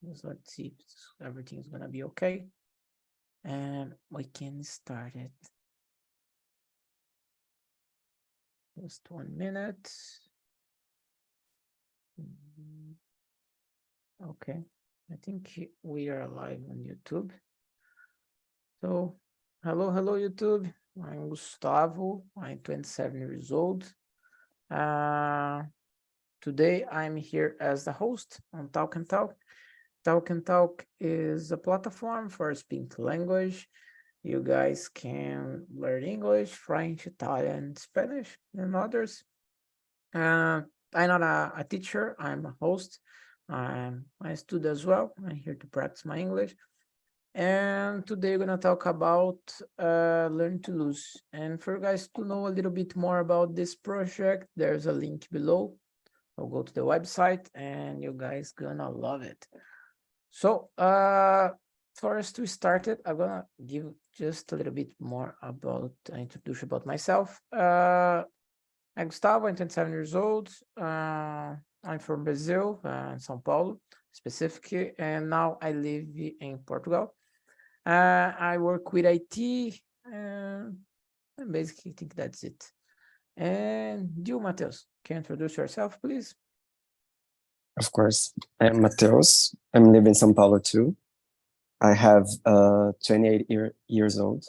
Let's see if everything's gonna be okay. And we can start it. Just 1 minute. Okay, I think we are live on YouTube. So, hello YouTube. I'm Gustavo. I'm 27 years old. Today I'm here as the host on Talk and Talk. Talk and Talk is a platform for speaking language. You guys can learn English, French, Italian, Spanish, and others. I'm not a teacher, I'm a host. I'm a student as well. I'm here to practice my English. And today we're going to talk about Learn to Lose. And for you guys to know a little bit more about this project, there's a link below. I'll go to the website and you guys gonna love it. So for us to start it, I'm gonna give just a little bit more about introduction about myself. I'm Gustavo, I'm 27 years old. I'm from Brazil, São Paulo specifically, and now I live in Portugal. I work with IT, and basically I think that's it. And you, Matheus, can you introduce yourself, please? Of course. I'm Mateus. I'm living in São Paulo too. I have 28 years old.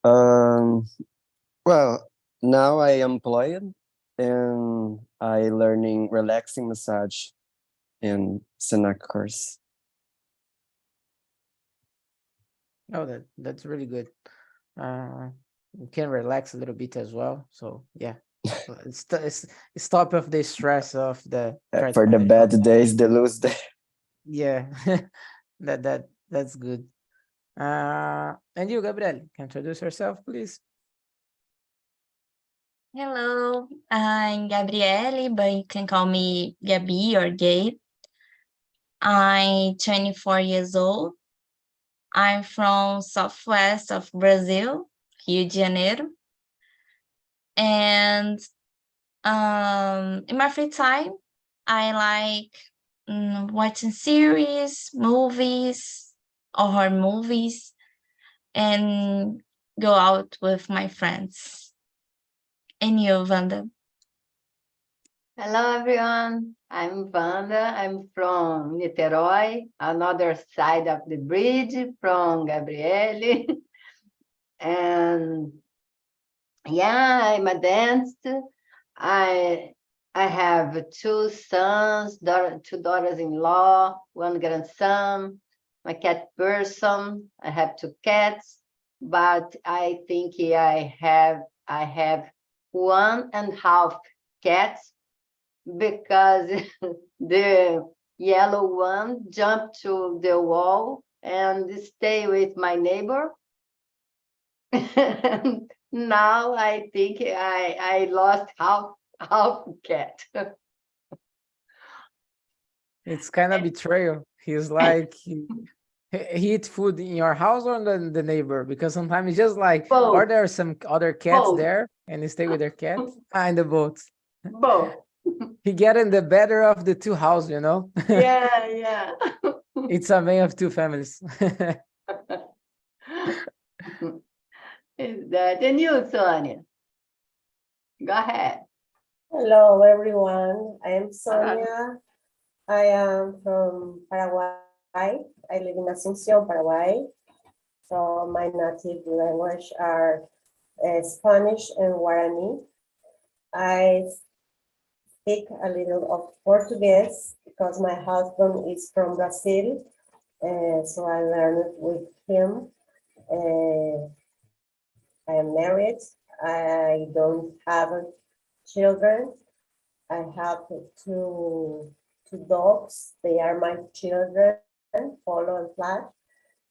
Well, now I am employed and I learning relaxing massage in Senac course. Oh, that's really good. You can relax a little bit as well. So yeah, it's top of the stress of the For the bad days, the loose day. Yeah, that's good. And you, Gabriel, can introduce yourself, please? Hello, I'm Gabriele, but you can call me Gabi or Gabe. I'm 24 years old. I'm from southwest of Brazil, Rio de Janeiro. And in my free time, I like watching series, movies, or horror movies, and go out with my friends. And you, Wanda? Hello, everyone. I'm Wanda. I'm from Niterói, another side of the bridge from Gabriele. And yeah, I'm a dancer. I have two sons, two daughters-in-law, one grandson, a cat person. I have two cats, but I think I have 1.5 cats because the yellow one jumped to the wall and stay with my neighbor. Now I think I lost half cat. It's kind of betrayal. He's like he eat food in your house or the neighbor, because sometimes it's just like, Both. or there are some other cats Both. there and they stay with their cat in the boat. Both. He getting the better of the two houses, you know. Yeah. It's a man of two families. Is that and you, Sonia? Go ahead. Hello, everyone. I am Sonia. I am from Paraguay. I live in Asunción, Paraguay. So my native language are Spanish and Guarani. I speak a little of Portuguese because my husband is from Brazil. So I learned with him. I am married. I don't have children. I have two dogs. They are my children, Polo and Flash.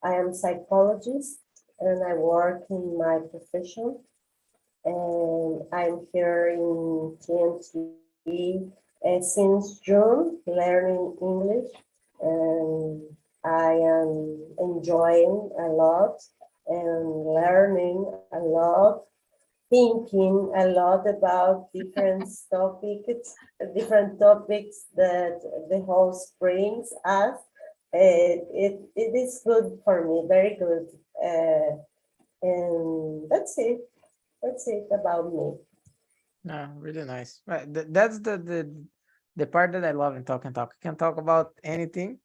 I am psychologist and I work in my profession. And I'm here in TNT since June, learning English. And I am enjoying a lot and learning a lot thinking a lot about different topics that the host brings us. It is good for me, very good. And that's it. That's it about me. No, really nice. Right, that's the part that I love in Talk and Talk. You can talk about anything,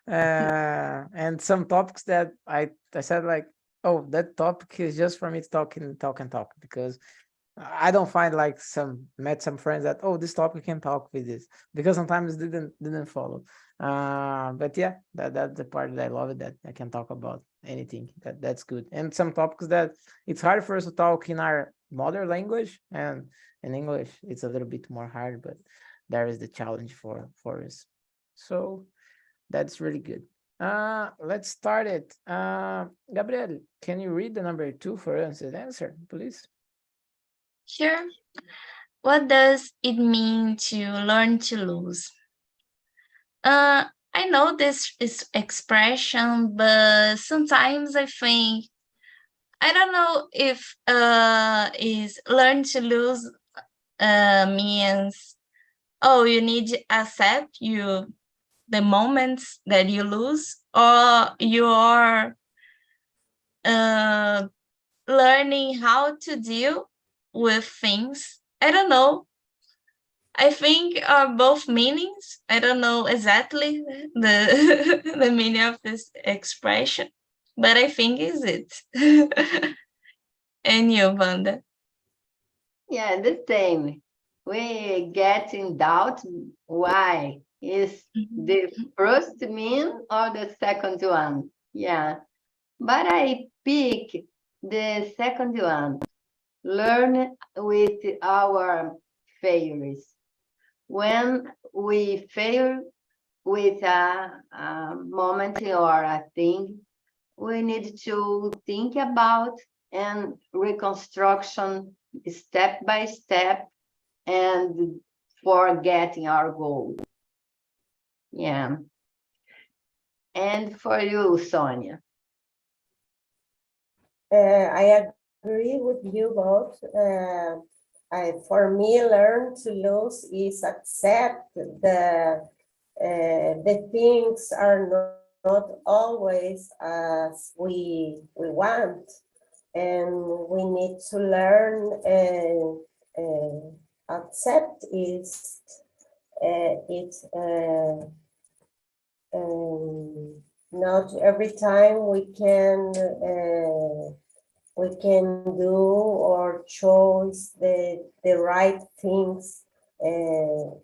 and some topics that I said like, oh, that topic is just for me to talk and talk because I don't find like met some friends that, oh, this topic can talk with this, because sometimes didn't follow. But yeah, that's the part that I love it, that I can talk about anything. That's good. And some topics that it's hard for us to talk in our mother language, and in English it's a little bit more hard, but there is the challenge for us. So that's really good. Let's start it. Gabriel, can you read the number 2 for us and answer, please? Sure. What does it mean to learn to lose? I know this is expression, but sometimes I think, I don't know if is learn to lose means, oh, you need to accept the moments that you lose, or you're learning how to deal with things. I don't know. I think are both meanings. I don't know exactly the the meaning of this expression, but I think is it. And you, Wanda? Yeah, the same. We get in doubt why is the first mean or the second one. Yeah, but I pick the second one. Learn with our failures. When we fail with a moment or a thing, we need to think about and reconstruction step by step and for getting our goal. Yeah. And for you, Sonia? I agree with you both. For me, learn to lose is accept the things are not always as we want, and we need to learn accept is not every time we can do or choose the right things.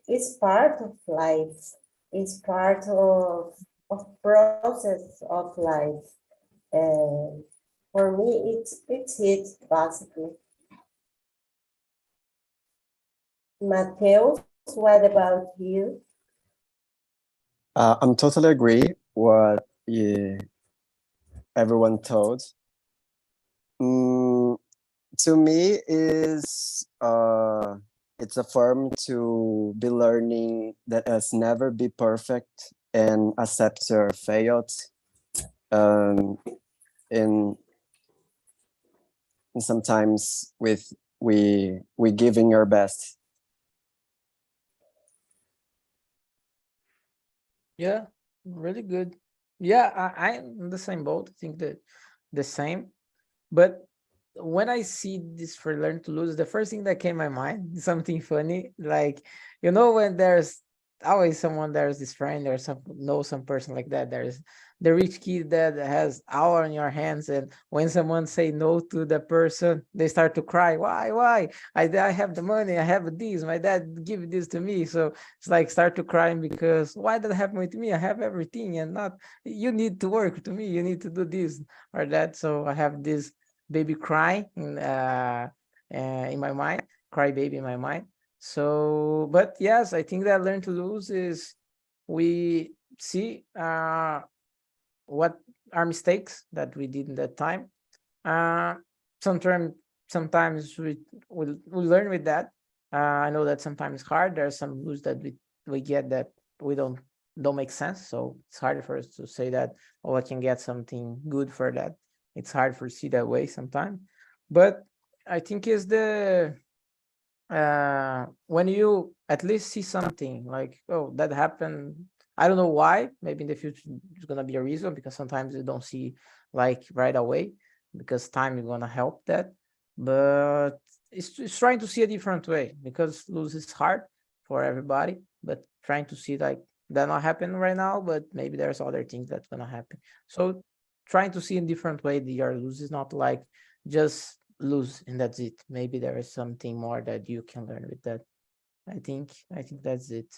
It's part of life. It's part of process of life. For me, it's it basically. Mateus, what about you? I'm totally agree what everyone told. To me is it's a form to be learning that has never be perfect and accept your failures, and sometimes with we giving our best. Yeah, really good. Yeah, I'm in the same boat. I think that the same. But when I see this for learn to lose, the first thing that came to my mind is something funny. Like, when there's always there's this friend or some person like that. There's the rich kid that has hour on your hands, and when someone say no to the person, they start to cry. Why? I have the money, I have this, my dad give this to me. So it's like start to crying because why did that happen with me? I have everything, and not you need to work to me, you need to do this or that. So I have this baby cry in my mind, cry baby in my mind. So, but yes, I think that learn to lose is we see what our mistakes that we did in that time. Sometimes we learn with that. I know that sometimes it's hard. There are some lose that we get that we don't make sense. So it's harder for us to say that, oh, I can get something good for that. It's hard for see that way sometimes. But I think is the when you at least see something like, oh, that happened. I don't know why. Maybe in the future it's gonna be a reason, because sometimes you don't see like right away, because time is gonna help that. But it's trying to see a different way, because lose is hard for everybody. But trying to see like that not happen right now, but maybe there's other things that's gonna happen. So trying to see in different way, the your lose is not like just lose and that's it. Maybe there is something more that you can learn with that. I think that's it.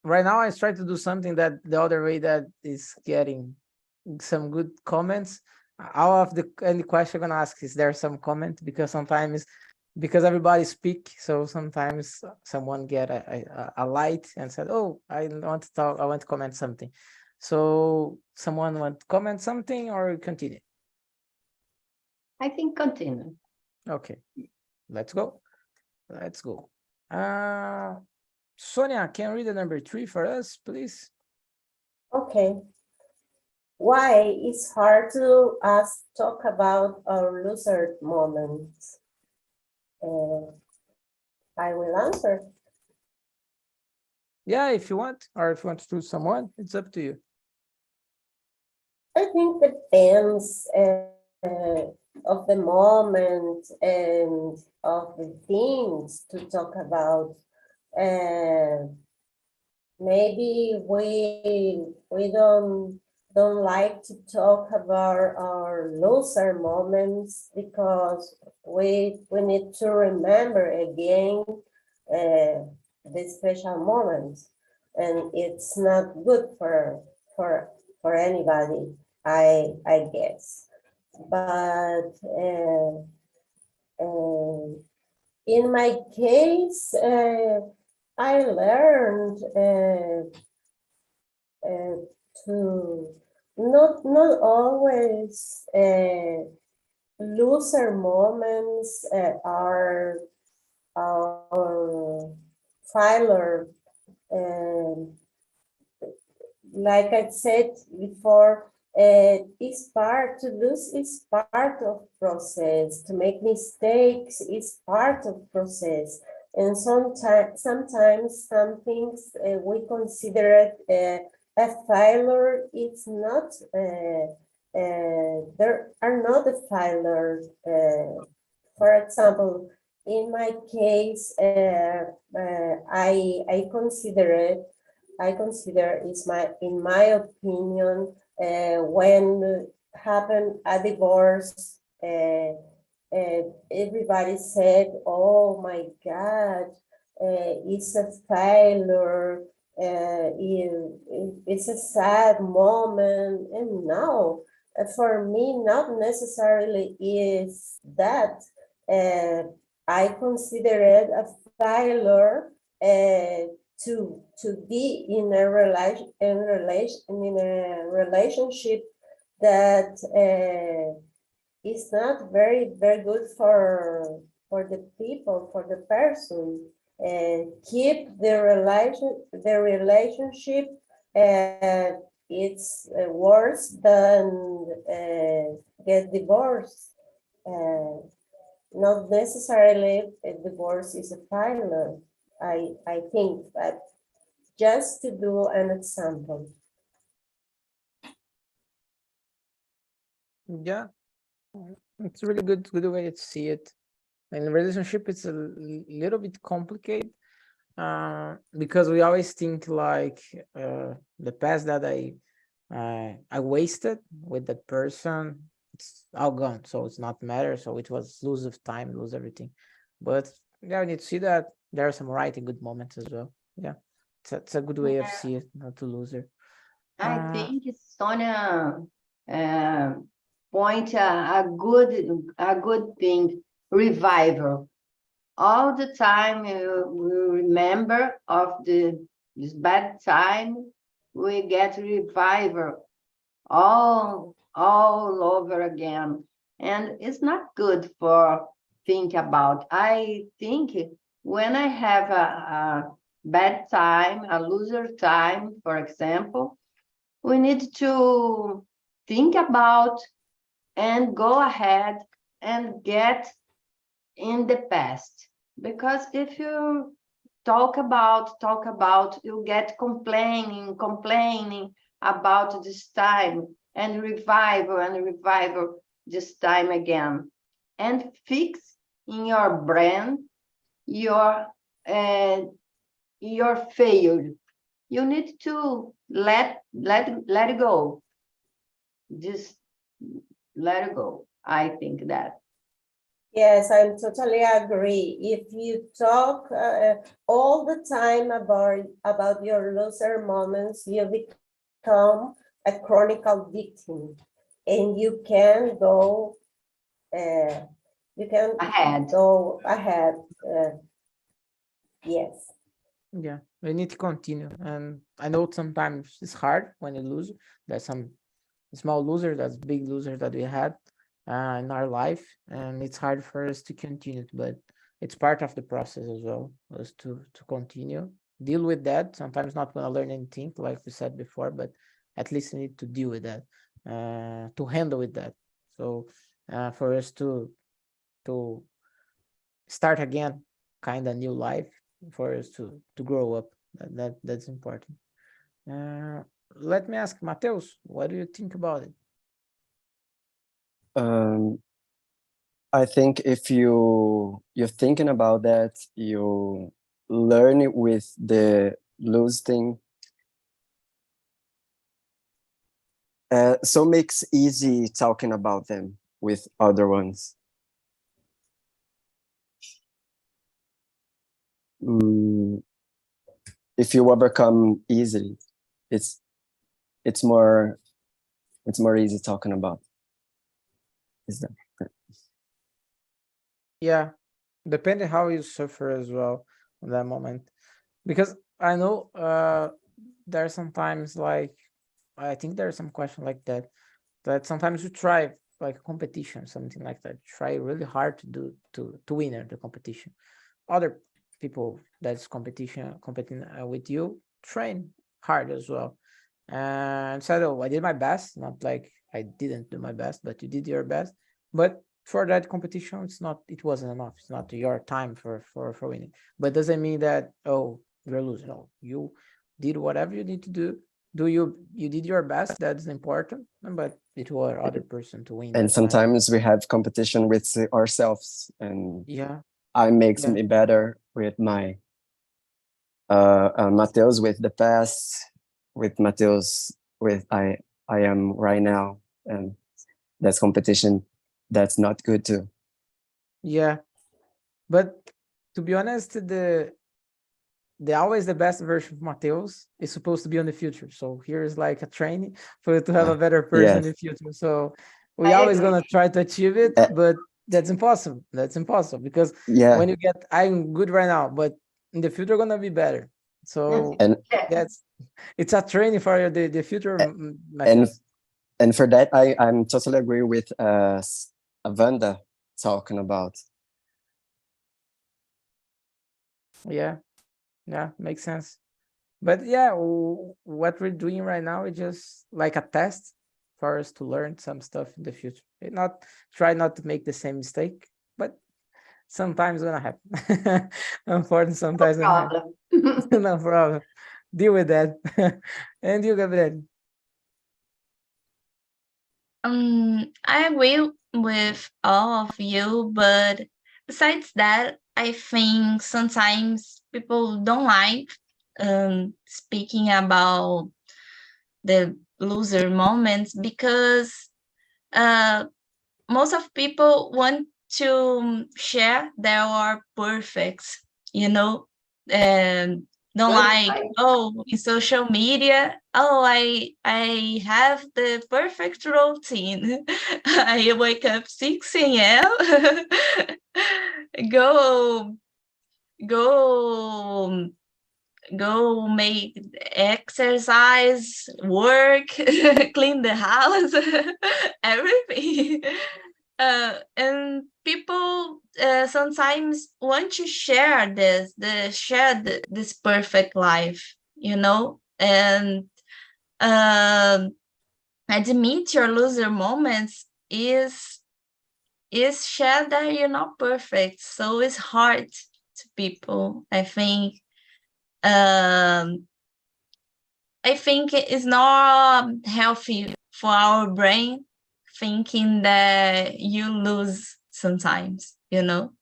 Right now I try to do something that the other way that is getting some good comments. Out of the any question I'm gonna ask, is there some comment? Because sometimes, because everybody speak, so sometimes someone get a light and said, oh, I want to talk, I want to comment something. So someone want to comment something or continue? I think continue. Okay, let's go. Let's go. Sonia, can you read the number 3 for us, please? Okay. Why it's hard to us talk about our loser moments? I will answer. Yeah, if you want, or if you want to choose someone, it's up to you. I think depends of the moment and of the things to talk about. Maybe we don't like to talk about our loser moments because we need to remember again the special moments, and it's not good for anybody, I guess. But in my case, I learned to not always loser moments are failure. Like I said before, it's part to lose is part of process. To make mistakes is part of process. And sometimes some things we consider it a failure. It's not. There are not a failure. For example, in my case, I consider is in my opinion, when happened a divorce, everybody said, "Oh my God, it's a failure. It's a sad moment." And no, for me, not necessarily is that. I consider it a failure to be in a relationship that is not very good for the people, for the person. Keep the relationship. It's worse than get divorced. Not necessarily a divorce is a failure. I think that, just to do an example. Yeah, it's a really good way to see it. In a relationship, it's a little bit complicated because we always think like the past that I wasted with that person, it's all gone, so it's not matter. So it was lose of time, lose everything. But yeah, we need to see that there are some right and good moments as well. Yeah, it's a good way of see it, not to lose her. I think Sonia point a good thing, revival. All the time we remember of this bad time, we get revival all over again. And it's not good for think about. I think when I have a bad time, a loser time, for example, we need to think about and go ahead and get in the past. Because if you talk about, you get complaining about this time and revival this time again, and fix in your brain your failure. You need to let it go. Just let it go. I think that. Yes, I totally agree. If you talk all the time about your loser moments, you become a chronical victim, and you can go Ahead. go ahead. Yes. Yeah, we need to continue. And I know sometimes it's hard when you lose. There's some small loser, that's big loser that we had in our life, and it's hard for us to continue, but it's part of the process as well, was to continue, deal with that. Sometimes not gonna learn anything, like we said before, but at least we need to deal with that, to handle with that. So for us to start again, kind of new life, for us to grow up. That's important. Let me ask Mateus, what do you think about it? I think if you're thinking about that, you learn it with the lose thing. So makes easy talking about them with other ones. If you overcome easily, it's more easy talking about. Is that? Yeah, depending how you suffer as well in that moment, because I know there are sometimes, like, I think there's some question like that sometimes you try like a competition, something like that, try really hard to do to win the competition. Other people that's competing with you train hard as well, and said, oh, I did my best, not like I didn't do my best, but you did your best. But for that competition, it wasn't enough. It's not your time for winning. But doesn't mean that, oh, you're losing. No, you did whatever you need to do. You did your best, that's important, but it was other person to win. And sometimes we have competition with ourselves, and yeah, I makes me better with my Mateus with the past, with Mateus with I am right now, and that's competition. That's not good too. yeah. But to be honest, the always the best version of Mateus is supposed to be on the future. So here is like a training for you to have a better person in the future. So we always gonna try to achieve it, but that's impossible. That's impossible because when you get, I'm good right now, but in the future gonna be better. So it's a training for the future. And for that, I'm totally agree with Wanda talking about. Yeah, makes sense. But yeah, what we're doing right now is just like a test for us to learn some stuff in the future. Try not to make the same mistake, but sometimes gonna happen. Unfortunately, sometimes No gonna happen. No problem. Deal with that. And you, Gabriel? I agree with all of you, but besides that, I think sometimes people don't like speaking about the loser moments because most of people want to share their are perfect, and don't like, oh, in social media, oh, I have the perfect routine. I wake up 6 a.m. go make exercise, work, clean the house, everything. And people sometimes want to share this perfect life, and admit your loser moments is share that you're not perfect. So it's hard to people. I think it's not healthy for our brain thinking that you lose sometimes, you know?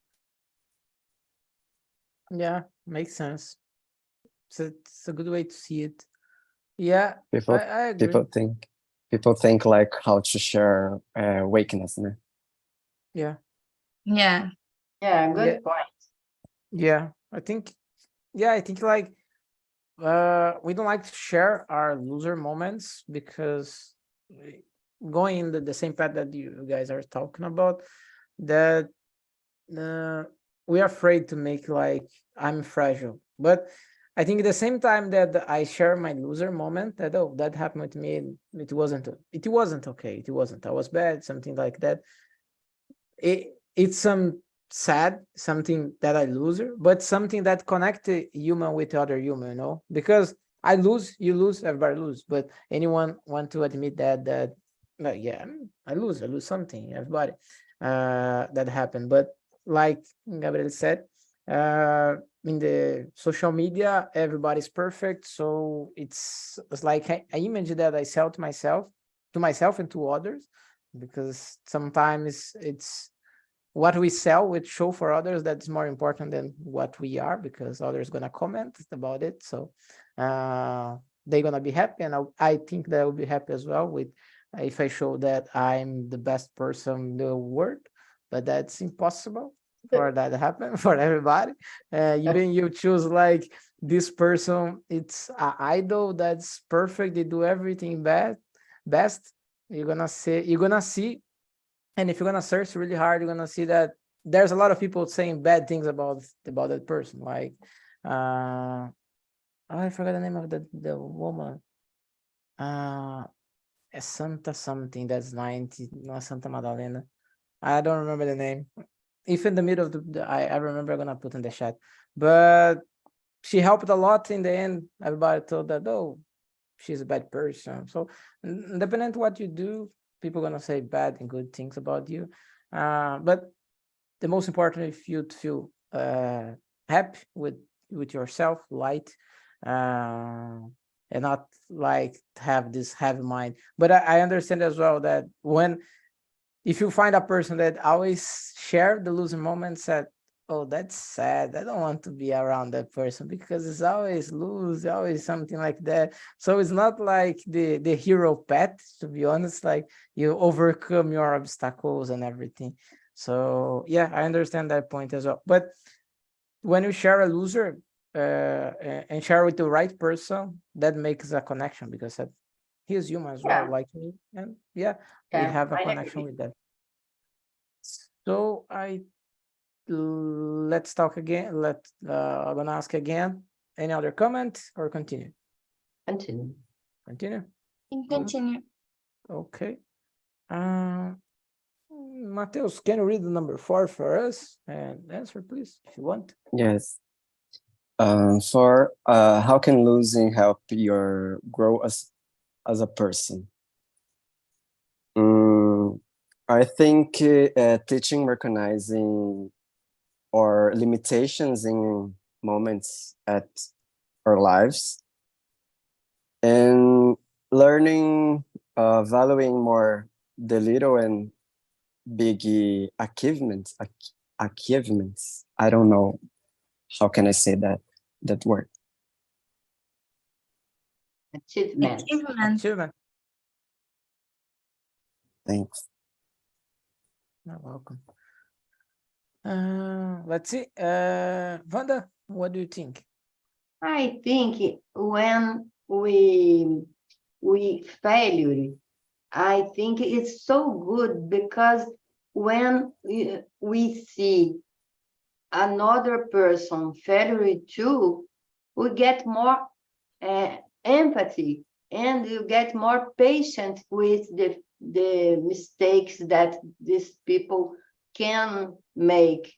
Yeah, makes sense. It's a good way to see it. Yeah, People I agree. people think like how to share weakness, né? Yeah, Yeah. Yeah, good Yeah. point. yeah. I think like we don't like to share our loser moments because going in the same path that you guys are talking about, that we're afraid to make like I'm fragile. But I think at the same time that I share my loser moment, that oh, that happened with me, it wasn't okay. It wasn't. I was bad, something like that. It's some sad, something that I loser, but something that connect a human with other human, you know? Because I lose, you lose, everybody lose. But anyone want to admit that like, yeah, I lose something, everybody. That happened. But like Gabriel said, in the social media, everybody's perfect. So it's like an image that I sell to myself and to others, because sometimes it's what we sell, which show for others, that's more important than what we are, because others gonna comment about it. So they're gonna be happy, and I think they will be happy as well with if I show that I'm the best person in the world. But that's impossible for that to happen for everybody. Even you choose like this person, it's an idol that's perfect, they do everything best. You're gonna see, and if you're gonna search really hard, you're gonna see that there's a lot of people saying bad things about that person. Like, I forgot the name of the woman. Santa something that's 90, not Santa Madalena. I don't remember the name. If in the middle of I remember, I'm gonna put in the chat. But she helped a lot in the end. Everybody thought that, oh, she's a bad person. So independent what you do, people gonna say bad and good things about you. But the most important is you to feel happy with yourself, light, and not like have this heavy mind. But I understand as well that if you find a person that always share the losing moments, that oh, that's sad, I don't want to be around that person because it's always lose, always something like that. So it's not like the hero path, to be honest, like you overcome your obstacles and everything. So yeah, I understand that point as well. But when you share a loser and share with the right person, that makes a connection, because he is human as well, Yeah. like me, and yeah, we Yeah, have a I connection agree. with that. So let's talk again. I'm gonna ask again. Any other comment or continue? Continue. Continue. Continue. Okay. Mateus, can you read the number 4 for us and answer, please, if you want? Yes. For how can losing help your grow as a person? I think teaching, recognizing our limitations in moments at our lives, and learning, valuing more the little and big achievements. Achievements. I don't know how can I say that word. Achievements. Achievement. Achievement. Thanks. You're welcome. Let's see. Wanda, what do you think? I think when we failure, I think it's so good because when we see another person failure too, we get more empathy, and you get more patient with the mistakes that these people can make.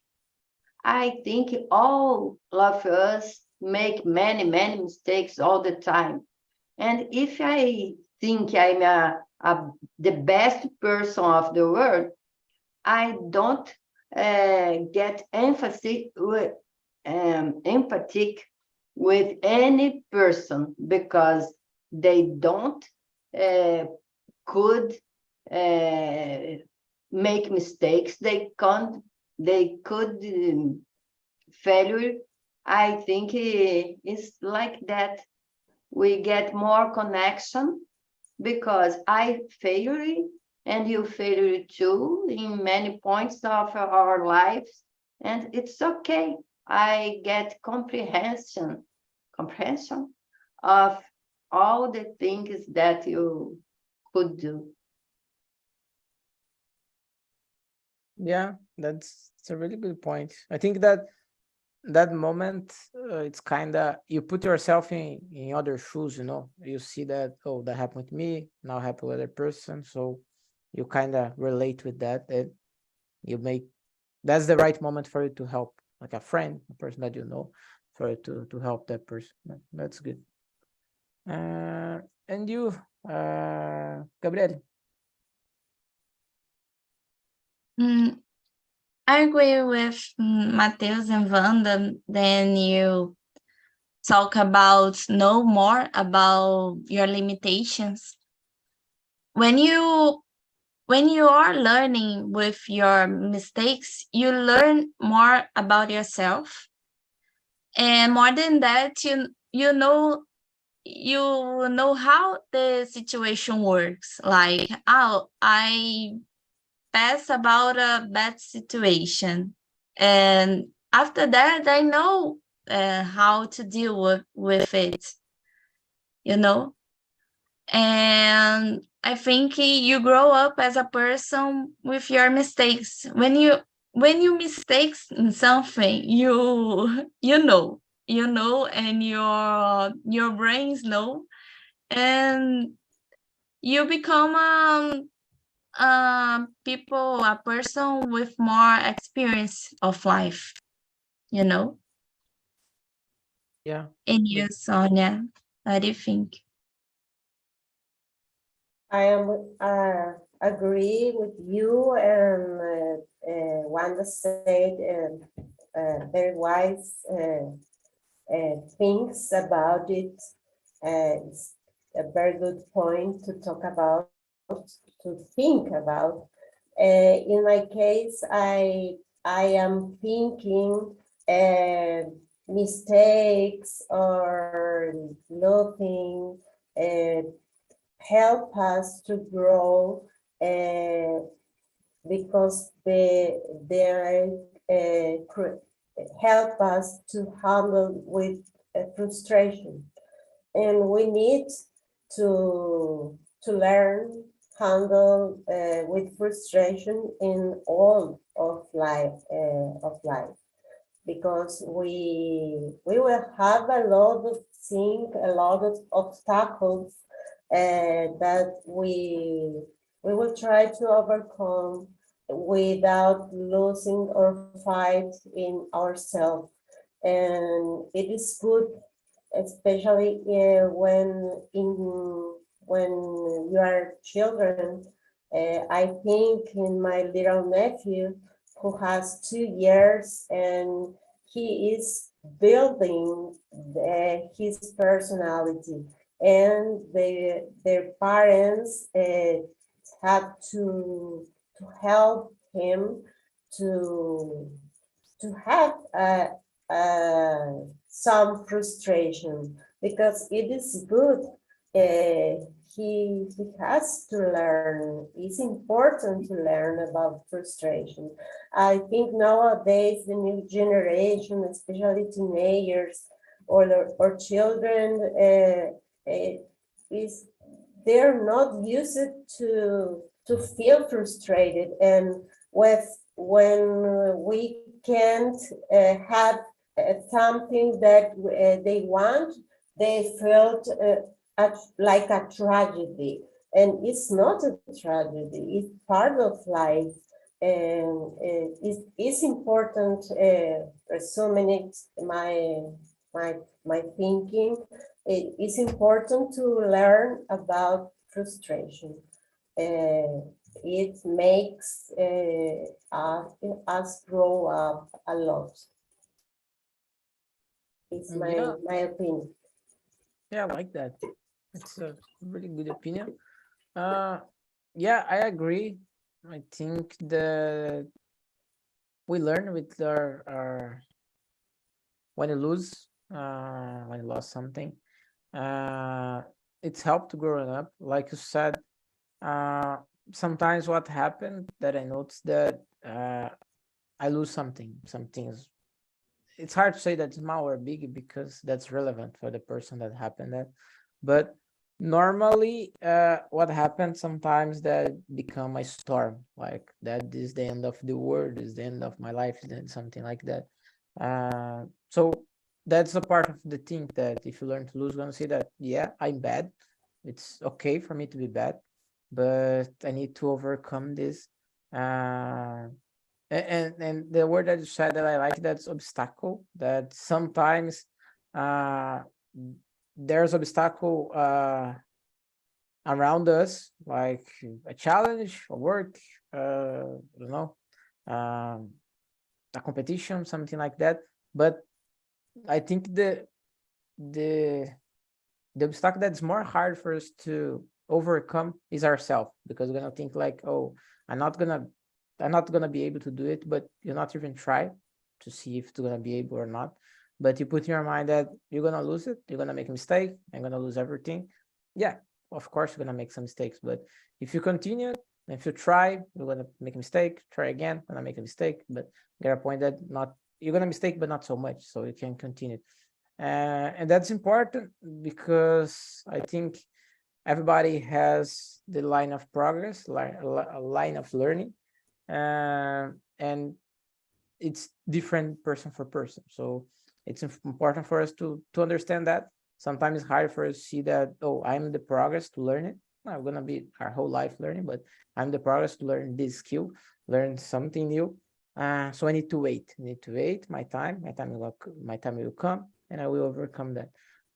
I think all of us make many mistakes all the time. And if I think I'm the best person of the world, I don't get empathic with any person because they don't could make mistakes. They could failure. I think it's like that. We get more connection because I fail and you fail too in many points of our lives, and it's okay. I get comprehension of all the things that you could do. Yeah, that's a really good point. I think that that moment, it's kind of, you put yourself in other shoes, you know, you see that, oh, that happened with me, now happened with other person, so you kind of relate with that, and you make, that's the right moment for you to help, like a friend, a person that you know, for you to help that person. That's good. And you, Gabriel? Mm, I agree with Mateus and Wanda. Then you talk about know more about your limitations. When you are learning with your mistakes, you learn more about yourself, and more than that, you know how the situation works. Like, oh, I pass about a bad situation, and after that I know how to deal with it, you know. And I think you grow up as a person with your mistakes. When you mistakes in something, you know, and your brains know, and you become a person with more experience of life, you know. Yeah. And you, Sonia, what do you think? I am agree with you, and Wanda said very wise things about it. It's a very good point to talk about, to think about. In my case, I am thinking mistakes or nothing help us to grow because they help us to handle with frustration, and we need to learn handle with frustration in all of life, because we will have a lot of things, a lot of obstacles that we will try to overcome without losing or fight in ourselves. And it is good, especially when you are children. I think in my little nephew, who has 2 years, and he is building his personality, and their parents have to help him to have some frustration, because it is good. He has to learn. It's important to learn about frustration. I think nowadays the new generation, especially teenagers or children, is they're not used to feel frustrated, and when we can't have something that they want, they felt like a tragedy, and it's not a tragedy, it's part of life. And it's important, resuming my thinking, it's important to learn about frustration. It makes us grow up a lot. It's Yeah. my opinion. Yeah, I like that. It's a really good opinion. Yeah, I agree. I think that we learn with our when you lose, when you lost something, it's helped to growing up. Like you said, sometimes what happened that I noticed that I lose something. Some things. It's hard to say that small or big because that's relevant for the person that happened that. But normally, what happens sometimes that become a storm, like that is the end of the world, is the end of my life, then something like that. So that's a part of the thing that if you learn to lose, you're gonna see that yeah, I'm bad. It's okay for me to be bad, but I need to overcome this. And the word that you said that I like, that's obstacle, that sometimes there's obstacle around us, like a challenge, a work, you know, a competition, something like that. But I think the obstacle that's more hard for us to overcome is ourselves, because we're gonna think like, oh, I'm not gonna be able to do it, but you're not even try to see if you're gonna be able or not. But you put in your mind that you're gonna lose it, you're gonna make a mistake, I'm gonna lose everything. Yeah, of course you're gonna make some mistakes, but if you continue, if you try, you're gonna make a mistake, try again, gonna make a mistake, but get a point that not you're gonna mistake, but not so much, so you can continue. And that's important because I think everybody has the line of progress, a line of learning, and it's different person for person. So it's important for us to understand that. Sometimes it's hard for us to see that, oh, I'm the progress to learn it. I'm gonna be our whole life learning, but I'm the progress to learn this skill, learn something new. So I need to wait. I need to wait my time. My time will come, and I will overcome that.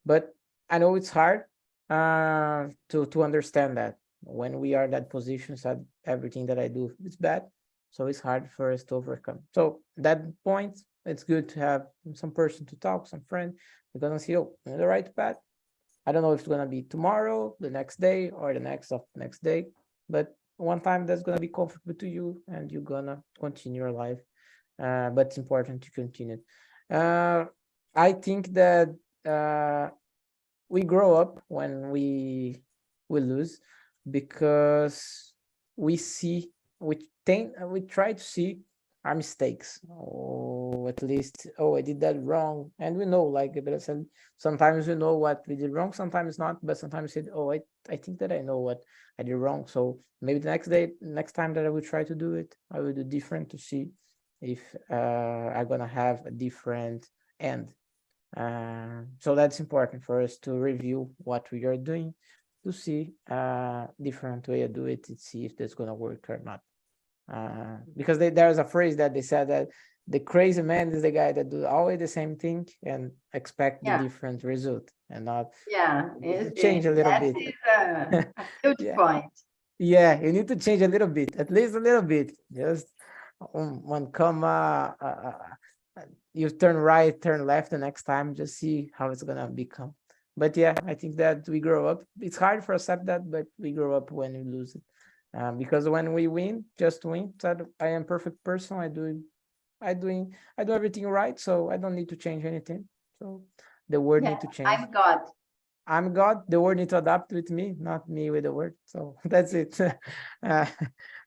But I know it's hard to understand that when we are in that position, so everything that I do is bad. So it's hard for us to overcome. So that point, it's good to have some person to talk, some friend. We're gonna see, oh, I'm on the right path. I don't know if it's gonna be tomorrow, the next day, or the next day, but one time that's gonna be comfortable to you, and you're gonna continue your life. But it's important to continue. I think that we grow up when we lose, because we see we try to see our mistakes, or at least, oh, I did that wrong, and we know, like Gabriel said, sometimes we know what we did wrong, sometimes not, but sometimes we said, oh, I think that I know what I did wrong, so maybe the next time that I will try to do it, I will do different to see if I'm gonna have a different end. So that's important for us to review what we are doing, to see different way of do it, to see if that's gonna work or not. Because there's a phrase that they said that the crazy man is the guy that do always the same thing and expect the different result, and not change a little that bit. is a huge Yeah. point. Yeah, you need to change a little bit, at least a little bit. Just one comma, you turn right, turn left the next time, just see how it's gonna become. But yeah, I think that we grow up. It's hard for us to accept that, but we grow up when we lose it. Because when we win, just win. So I am perfect person. I do everything right, so I don't need to change anything. So the word need to change. I'm God. I'm God. The word need to adapt with me, not me with the word. So that's it.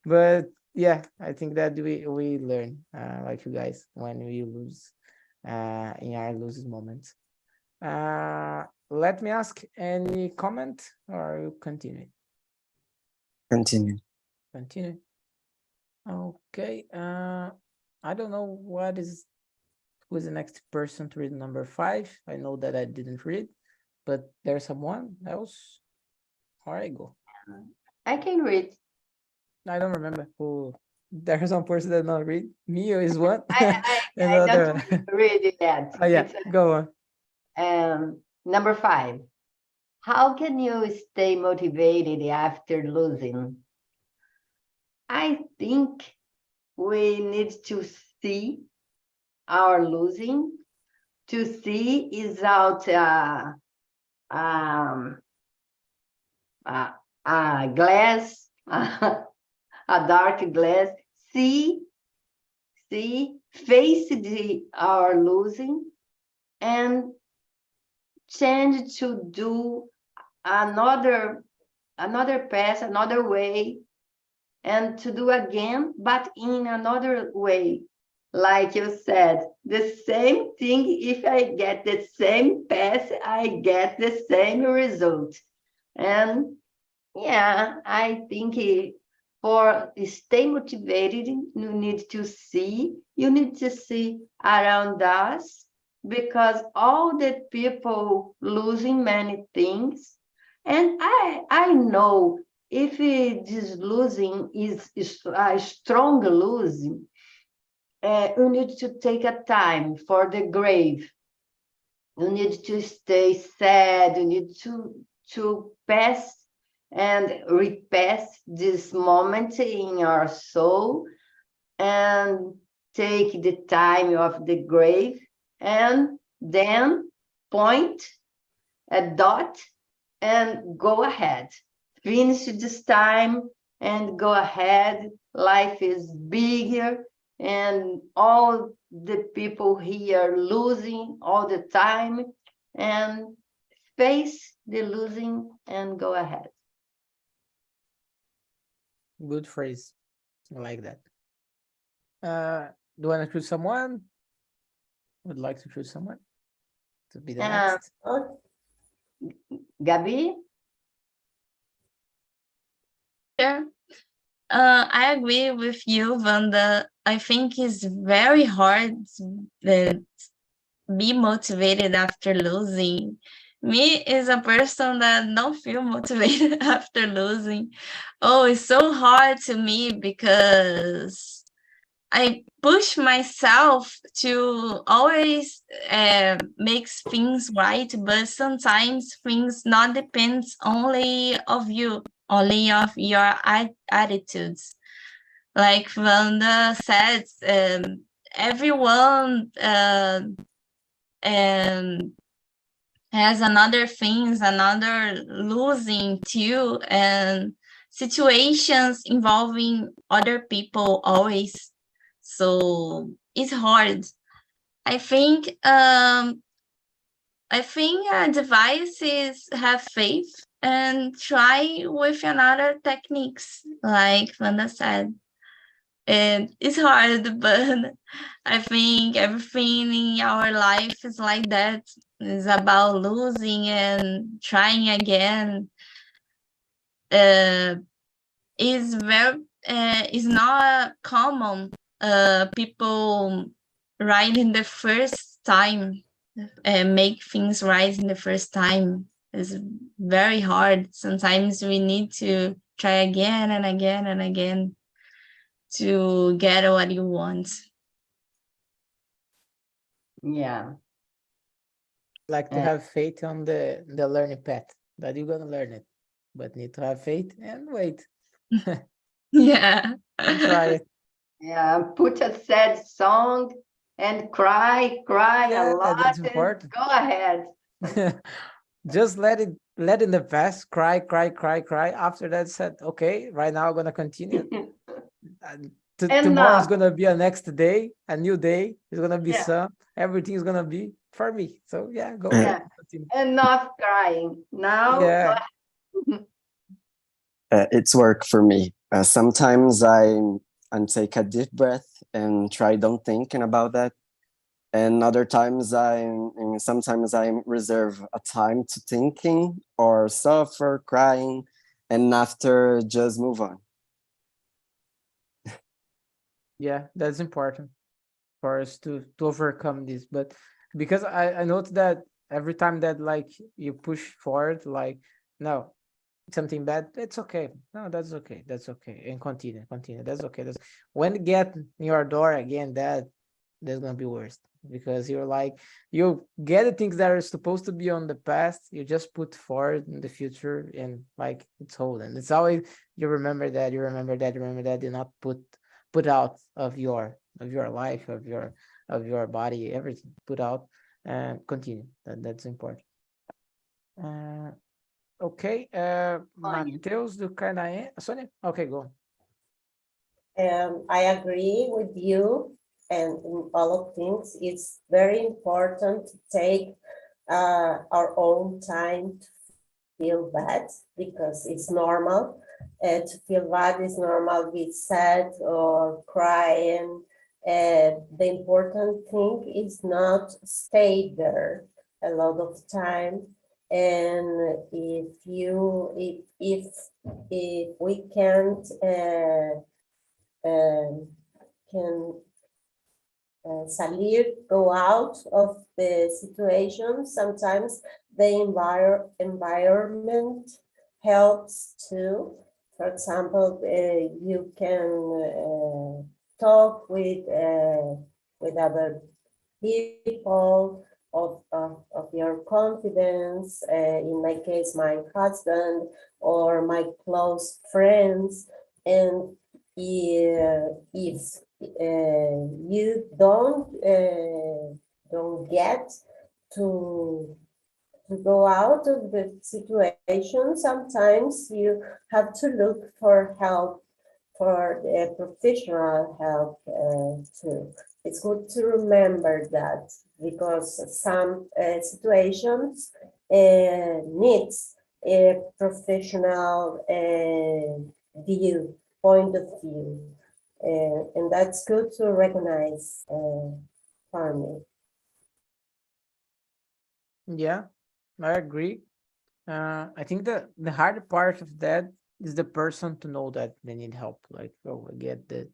But yeah, I think that we learn like you guys when we lose in our loses moments. Let me ask any comment or continue. Continue. Continue. Okay. I don't know who is the next person to read number 5. I know that I didn't read, but there's someone else. Or I go. I can read. I don't remember who. There's one person that not read. Mio is one. I Another. don't read it yet. Oh yeah, go on. Number 5. how can you stay motivated after losing? I think we need to see our losing, to see is out um, a glass, a dark glass. See, face our losing and change to do another path, another way, and to do again, but in another way. Like you said, the same thing, if I get the same path, I get the same result. And yeah, I think for stay motivated, you need to see around us, because all the people losing many things. And I know if this losing is a strong losing, you need to take a time for the grave. You need to stay sad. You need to pass and repass this moment in your soul and take the time of the grave and then point a dot and go ahead. Finish this time and go ahead. Life is bigger, and all the people here losing all the time, and face the losing and go ahead. Good phrase. I like that. Do you want to choose someone? Would like to choose someone to be the next? Oh, Gabi? Sure. I agree with you, Wanda. I think it's very hard to be motivated after losing. Me is a person that don't feel motivated after losing. Oh, it's so hard to me because I push myself to always make things right, but sometimes things not depends only of you, only of your attitudes. Like Wanda said, everyone has another things, another losing too, and situations involving other people always. So it's hard. I think devices have faith and try with another techniques, like Wanda said. And it's hard, but I think everything in our life is like that. It's about losing and trying again. Is not common. People right in the first time, make things right in the first time. It's very hard. Sometimes we need to try again and again and again to get what you want. Yeah. Like to have faith on the learning path that you're gonna learn it, but need to have faith and wait. Yeah. And try it. Yeah, put a sad song and cry a Yeah, lot that's and important. go ahead. Just let in the past, cry. After that, said, okay, right now I'm gonna continue. Tomorrow is Enough. gonna be a next day, a new day. It's gonna be Yeah. sun. Everything is gonna be for me. So yeah, go Yeah. continue. Enough crying. Now go Yeah. ahead. It's work for me. Sometimes I take a deep breath and try don't thinking about that. And other times sometimes I reserve a time to thinking or suffer, crying, and after just move on. Yeah, that's important for us to overcome this. But because I note that every time that like you push forward, like no, something bad, it's okay. No, that's okay. That's okay. And continue. That's okay. That's when it get in your door again, that's gonna be worst. because you're like, you get the things that are supposed to be on the past, you just put forward in the future, and like it's holding. It's always, you remember that, you remember that, you remember that, you not put out of your life, of your body, everything put out and continue. That's important. Okay, Mateus do Canaã. Sonia, okay, go. I agree with you, and in all of things, it's very important to take our own time to feel bad, because it's normal. To feel bad is normal, be sad or crying. The important thing is not stay there a lot of time. And if we can't can salir, go out of the situation. Sometimes the environment helps too. For example, you can talk with other people of your confidence. In my case, my husband or my close friends. And if you don't get to go out of the situation, sometimes you have to look for help, for professional help too. It's good to remember that, because some situations needs a professional point of view, and that's good to recognize for me. Yeah, I agree. I think the hard part of that is the person to know that they need help. Like, oh, I get the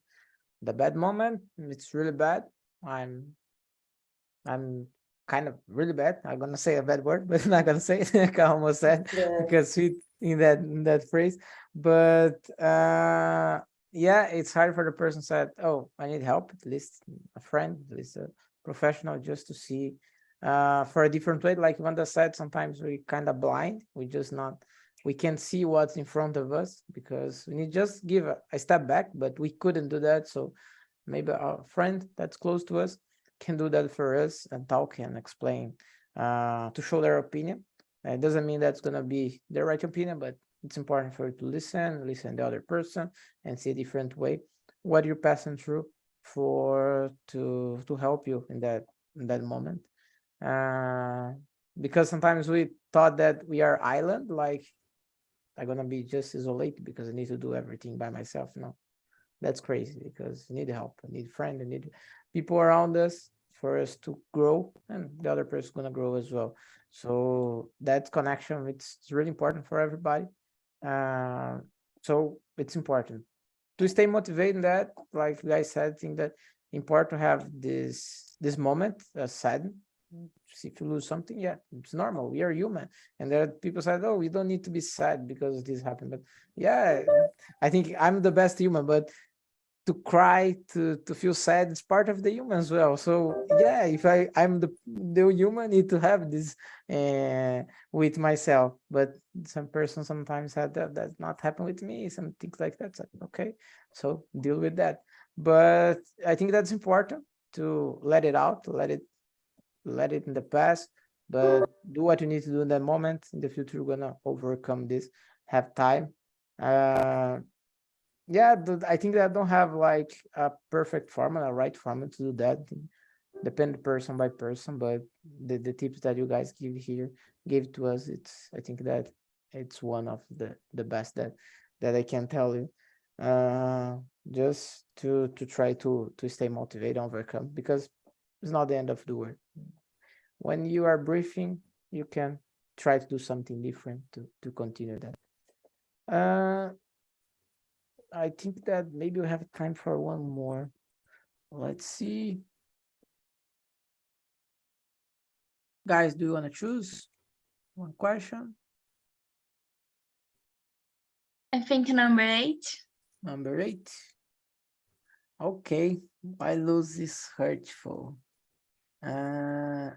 bad moment. It's really bad. I'm kind of really bad. I'm gonna say a bad word, but I'm not gonna say it. Like I almost said, Yeah. because sweet in that phrase. But yeah, it's hard for the person said, oh, I need help, at least a friend, at least a professional, just to see for a different way. Like Wanda said, sometimes we kind of blind. We can't see what's in front of us, because we need just give a step back, but we couldn't do that. So maybe a friend that's close to us can do that for us and talk and explain, to show their opinion. It doesn't mean that's gonna be the right opinion, but it's important for you to listen the other person, and see a different way what you're passing through to help you in that moment. Because sometimes we thought that we are island, like I'm gonna be just isolated because I need to do everything by myself. No, that's crazy, because you need help, you need friends, you need people around us for us to grow, and the other person is gonna grow as well. So that connection, it's really important for everybody. So it's important to stay motivated in that, like you guys said. I think that important to have this moment sad. If you lose something, yeah, it's normal, we are human. And there are people said, oh, we don't need to be sad because this happened. But yeah, I think I'm the best human, but to cry, to feel sad, it's part of the human as well. So yeah, if I'm the human, need to have this with myself. But some person sometimes had that not happen with me, some things like that. So, okay, so deal with that. But I think that's important, to let it out, let it in the past, but do what you need to do in that moment. In the future, you're gonna overcome this, have time. Yeah, I think that I don't have like a perfect formula, right formula to do that. Depend person by person, but the tips that you guys gave to us, I think that it's one of the best that I can tell you. Just to try to stay motivated, overcome, because it's not the end of the world. When you are breathing, you can try to do something different to continue that. I think that maybe we have time for one more. Let's see. Guys, do you want to choose one question? I think number 8. Number 8. Okay, why lose is hurtful? I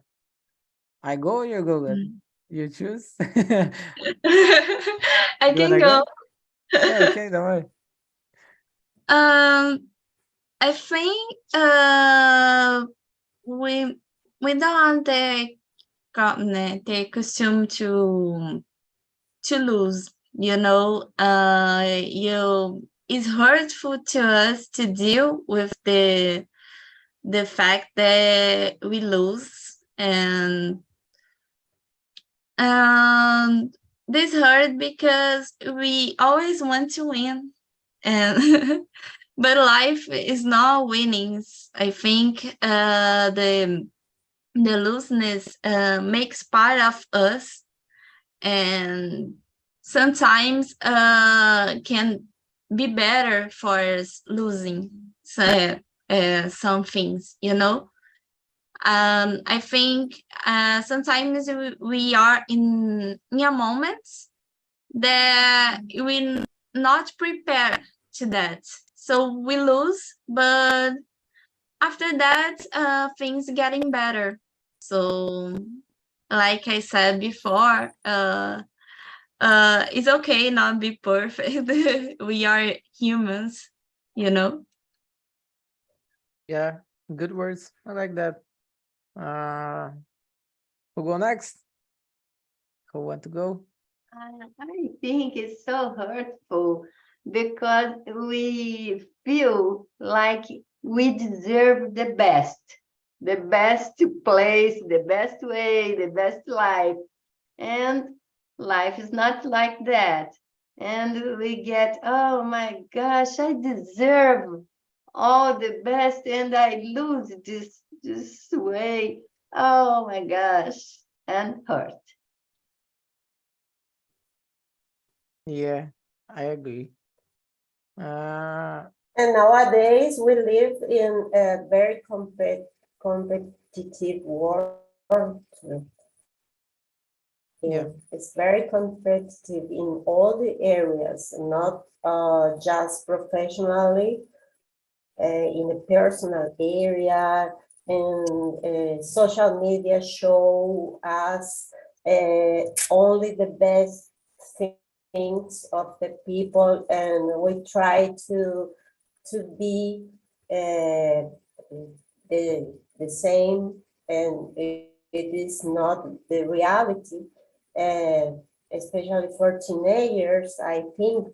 go or you go? Girl? Mm. You choose. I You can wanna go. Yeah, okay, don't worry. I think we don't the costume to lose. You know, it's hurtful to us to deal with the fact that we lose, and this hurt because we always want to win, and but life is not winnings. I think the looseness makes part of us, and sometimes can be better for us losing some things, you know. I think sometimes we are in a moment that we not prepared to that, so we lose, but after that things getting better. So like I said before, it's okay not be perfect. We are humans, you know. Yeah, good words. I like that. Who go next? Who want to go? I think it's so hurtful because we feel like we deserve the best place, the best way, the best life. And life is not like that. And we get, oh my gosh, I deserve all the best and I lose this way. Oh my gosh, and hurt. Yeah, I agree. And nowadays we live in a very competitive world. Yeah. It's very competitive in all the areas, not just professionally, in the personal area, and social media show us only the best things of the people, and we try to be the same, and it is not the reality, especially for teenagers. I think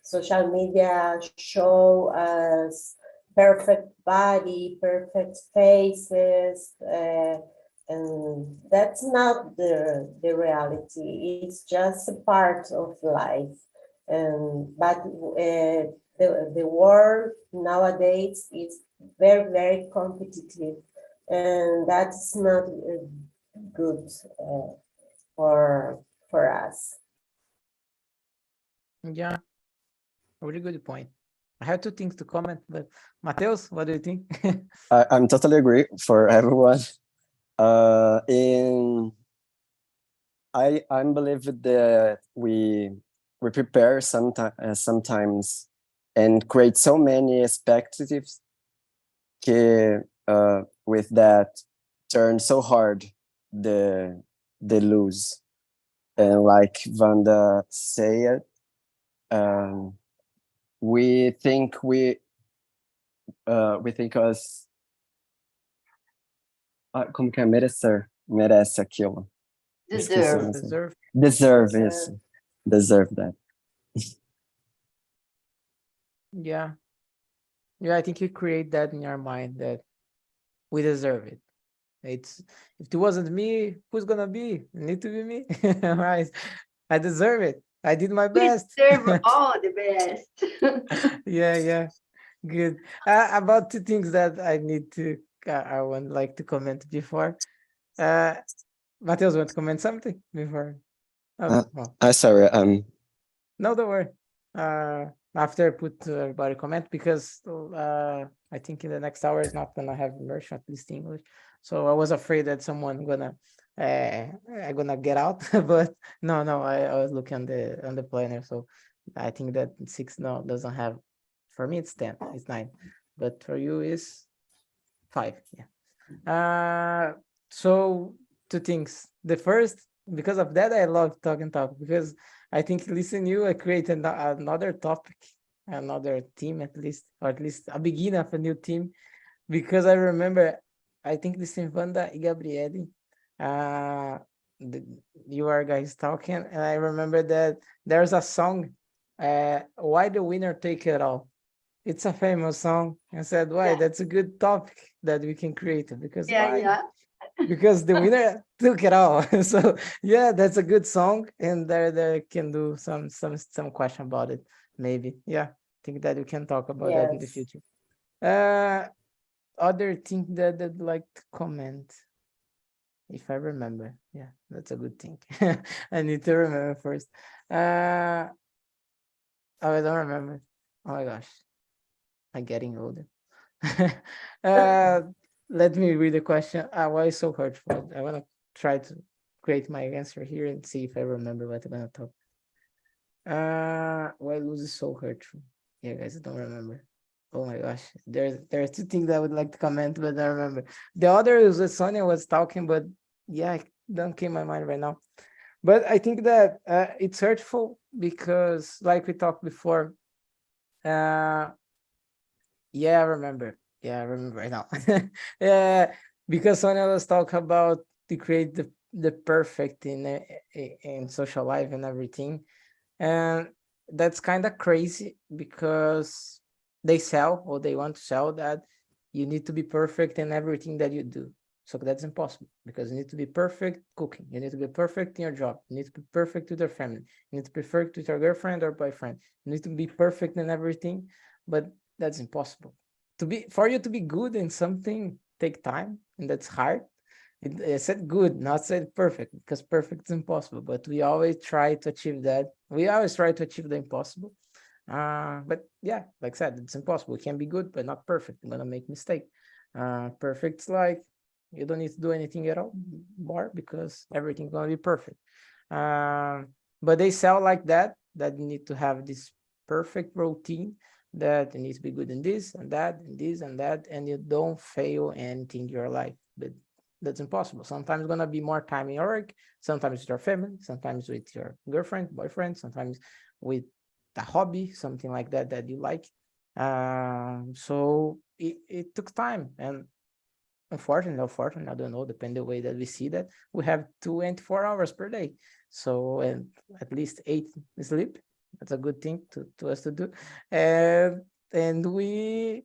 social media show us perfect body, perfect faces, and that's not the reality. It's just a part of life. But the world nowadays is very, very competitive, and that's not good for us. Yeah, really good point. I have two things to comment, but Mateus, what do you think? I'm totally agree for everyone. In I believe that we prepare sometimes and create so many expectations with that turn so hard the lose, and like Vanda said, we think us como que é merece aquilo. Esqueci o Deserve. nome. Deserve. Deserve isso. Deserve that. Yeah. Yeah, I think you create that in your mind that we deserve it. It's if it wasn't me, who's gonna be? It need to be me. Right. I deserve it. I did my We best. deserve all the best. Yeah. Good. About two things that I need to I would like to comment before. Mateus, want to comment something before? Oh, well. Sorry. No, don't worry. After I put everybody comment, because I think in the next hour is not gonna have immersion, at least English. So I was afraid that someone gonna get out, but no, I was looking on the planner, so I think that 6 no doesn't have. For me, it's 10. It's 9, but for you is 5. Yeah. So two things. The first, because of that, I love talk and talk, because I think listen you, I create another topic, another team at least, or at least a beginning of a new team, because I remember, I think listen Wanda and Gabriele, the, you are guys talking, and I remember that there's a song, Why the Winner Take It All. It's a famous song. I said, why? Yeah. That's a good topic that we can create, because Yeah, why? yeah. Because the winner took it all. So yeah, that's a good song, and there can do some question about it, maybe. Yeah, I think that we can talk about that in the Yes. future. Other thing that I'd like to comment, if I remember. Yeah, that's a good thing. I need to remember first. Oh, I don't remember. Oh my gosh, I'm getting older. uh, Let me read the question. Why is so hurtful? I want to try to create my answer here and see if I remember what I'm gonna talk. Why lose is so hurtful? Yeah, guys, I don't remember. Oh my gosh, there's two things that I would like to comment, but I don't remember. The other is what Sonia was talking, but yeah, it don't came my mind right now. But I think that it's hurtful because, like we talked before, yeah, I remember. Yeah, I remember right now. Yeah, because Sonia was talking about to create the perfect in social life and everything, and that's kind of crazy because they sell, or they want to sell, that you need to be perfect in everything that you do. So that's impossible, because you need to be perfect cooking, you need to be perfect in your job, you need to be perfect with your family, you need to be perfect with your girlfriend or boyfriend, you need to be perfect in everything, but that's impossible. For you to be good in something take time, and that's hard. It said good, not said perfect, because perfect is impossible, but we always try to achieve that. We always try to achieve the impossible. But yeah, like I said, it's impossible. We can be good, but not perfect. I'm gonna make mistake. Perfect's like you don't need to do anything at all more, because everything's gonna be perfect. But they sell like that you need to have this perfect routine, that you need to be good in this and that and this and that, and you don't fail anything in your life. But that's impossible. Sometimes it's gonna be more time in your work, sometimes with your family, sometimes with your girlfriend, boyfriend, sometimes with a hobby, something like that you like. So it took time, and unfortunately, I don't know, depending the way that we see that, we have 24 hours per day. So, and at least 8 sleep. That's a good thing to us to do. And we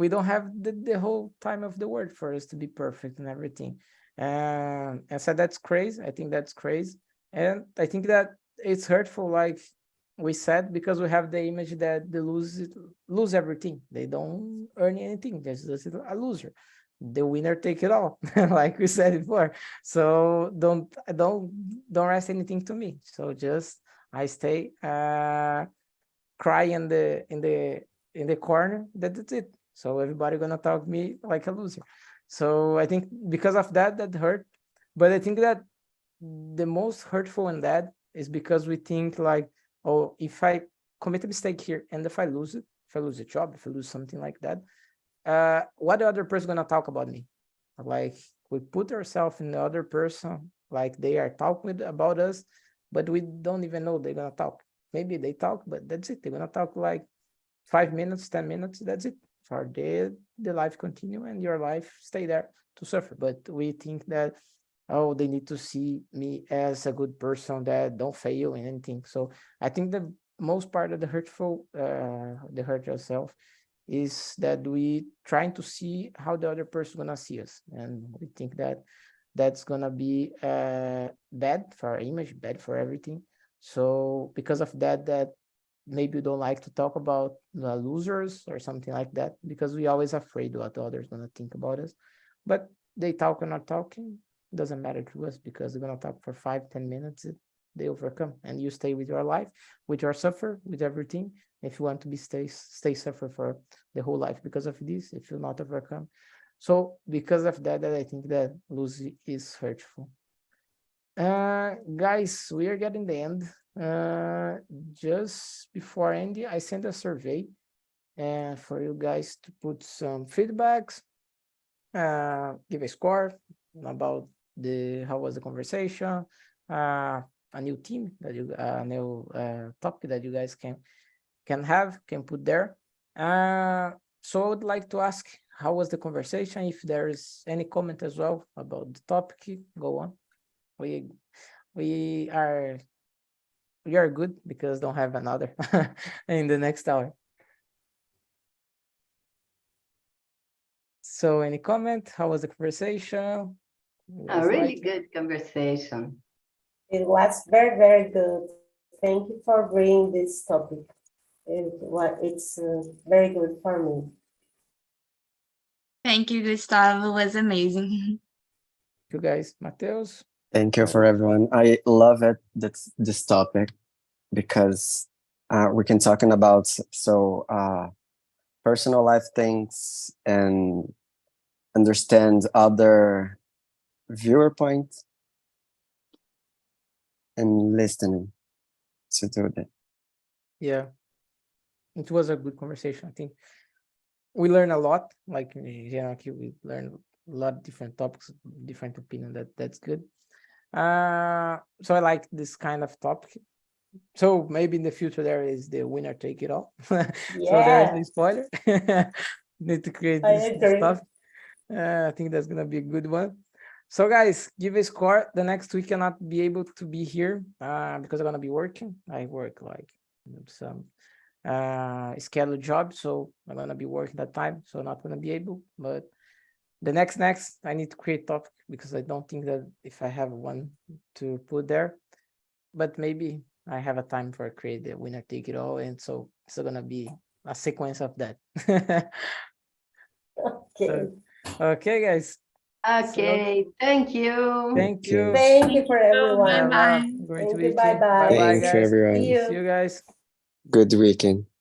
don't have the whole time of the world for us to be perfect and everything. And so that's crazy. I think that's crazy. And I think that it's hurtful, like we said, because we have the image that they lose everything. They don't earn anything. They're just a loser. The winner take it all, like we said before. So don't rest anything to me. So just I stay cry in the corner. That's it. So everybody gonna talk me like a loser. So I think because of that hurt. But I think that the most hurtful in that is because we think like, oh, if I commit a mistake here, and if I lose it, if I lose a job, if I lose something like that, what the other person gonna talk about me? Like, we put ourselves in the other person, like they are talking about us, but we don't even know they're gonna talk. Maybe they talk, but that's it. They're gonna talk like 5 minutes, 10 minutes, that's it. For the life continue, and your life stay there to suffer. But we think that, oh, they need to see me as a good person that don't fail in anything. So I think the most part of the hurtful, the hurt yourself, is that we trying to see how the other person gonna see us, and we think that that's gonna be bad for our image, bad for everything. So because of that maybe we don't like to talk about the losers or something like that, because we always afraid what the others gonna think about us. But they talk or not talking, doesn't matter to us, because they're gonna talk for 5-10 minutes. They overcome, and you stay with your life, with your suffer, with everything. If you want to be stay suffer for the whole life because of this, if you not overcome. So because of that I think that losing is hurtful. Guys, we are getting the end. Just before ending, I sent a survey for you guys to put some feedbacks give a score about how was the conversation, a new theme that you new topic that you guys can put there. So I would like to ask, how was the conversation? If there is any comment as well about the topic, go on. We are good because don't have another in the next hour. So any comment? How was the conversation? You A guys really like it? good conversation. It was very, very good. Thank you for bringing this topic. It's very good for me. Thank you, Gustavo. It was amazing. You guys, Mateus? Thank you for everyone. I love it, this topic, because we can talking about personal life things and understand other viewer points and listening to do that. Yeah, it was a good conversation. I think we learn a lot. Like in Hierarchy, we learn a lot of different topics, different opinion. That's good. So I like this kind of topic. So maybe in the future there is the winner take it all. So there's Yeah, no spoiler. Need to create I this agree. stuff. I think that's gonna be a good one. So guys, give a score. The next week cannot be able to be here because I'm gonna be working. I work like some scheduled job, so I'm gonna be working that time, so not gonna be able. But the next I need to create topic because I don't think that if I have one to put there, but maybe I have a time for create the winner take it all, and so it's gonna be a sequence of that. Okay. Okay, guys. Okay, thank you. Thank you. Thank you for everyone. Have Bye-bye. a great Thank you. weekend. Bye-bye. Bye, Thank you, guys. everyone. See you. See you guys. Good weekend.